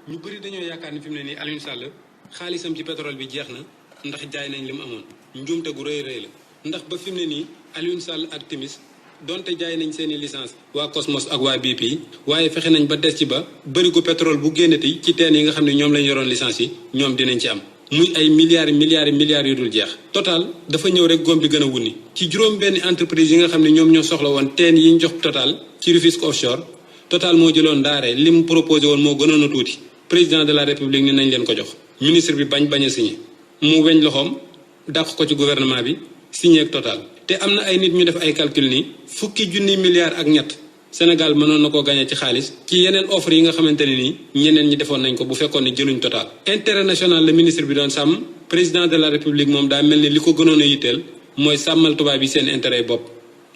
ñu bëri dañoo yaakaar ni fi mu ne nii Aliou Sall xaalisam ci pétrole bi jeex na ndax jaay nañ li mu amoon njuumte gu rëy rëy la ndax ba fi mu ne nii Aliou Sall ak Timis donte jaay nañ seeni licence waa Cosmos ak waa BP waaye fexe nañ ba des ci ba bërigo pétrole bu génnati ci teen yi nga xam ne ñoom lañ yoroon licence yi ñoom dinañ ci am muy ay milliards yu dul jeex. Total dafa ñëw rek góom bi gën a wunni ci juróom benn entreprise yi nga xam ne ñoom ñoo soxla woon teen yi ñu jox Total ci Rufisque offshore Total moo jëloon ndaare li mu proposé woon moo gënoon a tuuti président de la république ni nañ leen ko jox ministre bi bañ a signé mu weñ loxoom dàq ko ci gouvernement bi signé ak Total. te am na ay nit ñu def ay calcul ni fukki junni milliards ak ñett Sénégal mënoon na koo gagné ci xaalis ci yeneen offre yi nga xamante ne nii ñeneen ñi defoon nañ ko bu fekkoon ne jëluñ Total. intérêt national la ministre bi doon sàmm président de la république moom daa mel ni li ko gënoon a yitteel mooy sàmmal tubaab yi seen intérêt bopp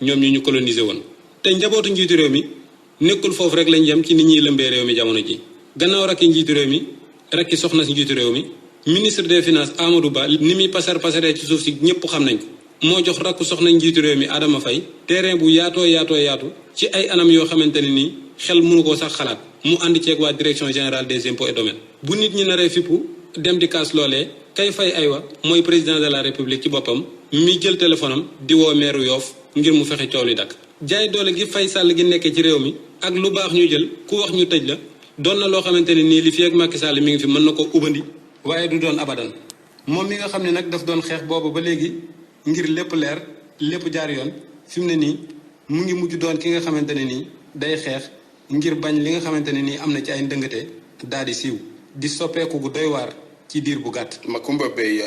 ñoom ñu coloniser woon. te njabootu njiitu réew mi nekkul foofu rek lañ yem ci nit ñiy lëmbee réew mi jamono ji gannaaw rakki njiitu réew mi rakki soxna si njiitu réew mi ministre des finances Amadou Ba ni muy pasaree ci suuf si ñëpp xam nañ ko. moo jox rakku soxna njiitu réew mi Adama Faye terrain bu yaatu ci ay anam yoo xamante ne nii xel mënu koo sax xalaat mu ànd ceeg waa direction générale des impôts et domaines. bu nit ñi naree fippu dem di kaas loolee kay fay aywa mooy président de la république ci boppam mi jël téléphone am di woo meeru Yoof ngir mu fexe coow li dakk jaay doole gi Faye Sall gi nekkee ci réew mi ak lu baax ñu jël ku wax ñu tëj la doon na loo xamante ne nii li fi ak Macky Sall mi ngi fi mën na ko ubandi waaye du doon abadan moom mi nga xam ne nag daf doon xeex boobu ba léegi ngir lépp leer lépp jaar yoon fi mu ne nii mu ngi mujj doon ki nga xamante ne nii day xeex ngir bañ li nga xamante ne nii am na ci ay ndëngate daal di siiw di soppeeku gu doy waar ci diir bu gàtt. Macoumba Beye